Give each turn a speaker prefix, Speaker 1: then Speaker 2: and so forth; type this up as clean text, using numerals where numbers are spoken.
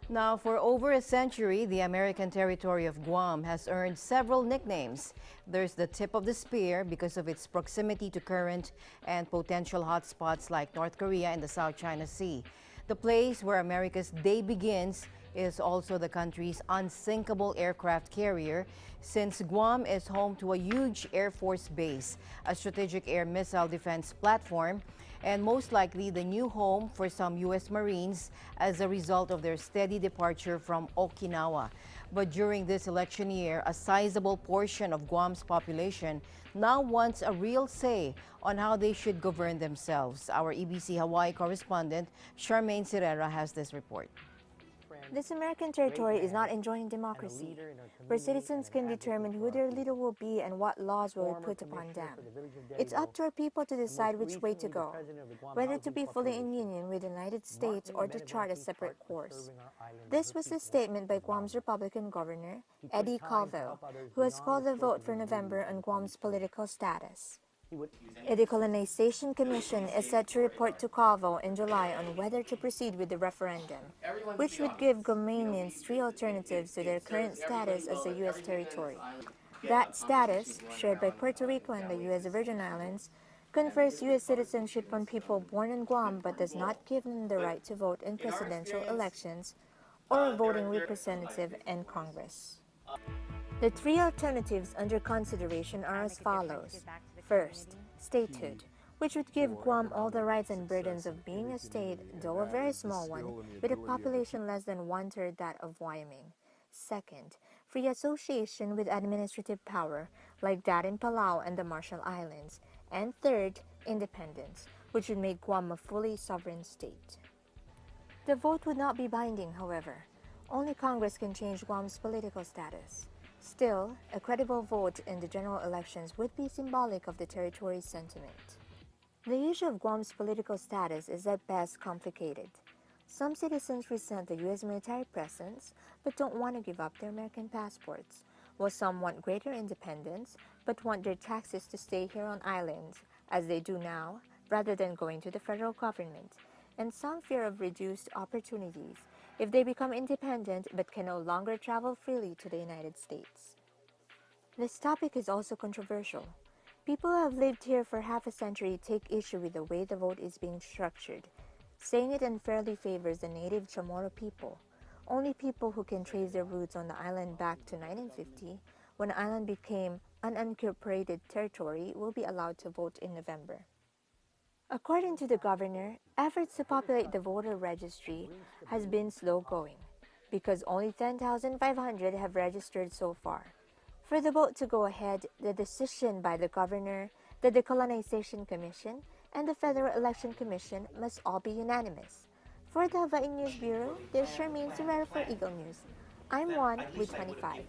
Speaker 1: Now, for over a century, the American territory of Guam has earned several nicknames. There's the tip of the spear because of its proximity to current and potential hotspots like North Korea and the South China Sea. The place where America's day begins is also the country's unsinkable aircraft carrier, since Guam is home to a huge Air Force base, a strategic air missile defense platform, and most likely the new home for some U.S. Marines as a result of their steady departure from Okinawa. But during this election year, a sizable portion of Guam's population now wants a real say on how they should govern themselves. Our EBC Hawaii correspondent, Charmaine Serrera, has this report.
Speaker 2: This American territory is not enjoying democracy, where citizens can determine who their leader will be and what laws will be put upon them. It's up to our people to decide which way to go, whether to be fully in union with the United States or to chart a separate course. This was the statement by Guam's Republican governor, Eddie Colville, who has called a vote for November on Guam's political status. A decolonization commission is set to report to Colville in July on whether to proceed with the referendum, which would give Guamanians three alternatives to their current status as a U.S. territory. That status, shared by Puerto Rico and the U.S. Virgin Islands, confers U.S. citizenship on people born in Guam but does not give them the right to vote in presidential elections or a voting representative in Congress. The three alternatives under consideration are as follows. First, statehood, which would give Guam all the rights and burdens of being a state, though a very small one, with a population less than one-third that of Wyoming. Second, free association with administrative power, like that in Palau and the Marshall Islands. And third, independence, which would make Guam a fully sovereign state. The vote would not be binding, however. Only Congress can change Guam's political status. Still, a credible vote in the general elections would be symbolic of the territory's sentiment. The issue of Guam's political status is at best complicated. Some citizens resent the U.S. military presence but don't want to give up their American passports, while some want greater independence but want their taxes to stay here on islands, as they do now, rather than going to the federal government, and some fear of reduced opportunities if they become independent but can no longer travel freely to the United States. This topic is also controversial. People who have lived here for half a century take issue with the way the vote is being structured, saying it unfairly favors the native Chamorro people. Only people who can trace their roots on the island back to 1950, when the island became an unincorporated territory, will be allowed to vote in November. According to the governor, efforts to populate the voter registry has been slow going because only 10,500 have registered so far. For the vote to go ahead, the decision by the governor, the Decolonization Commission, and the Federal Election Commission must all be unanimous. For the Hawaii News Bureau, this is Charmaine Serrera for Eagle News. I'm Juan with 25.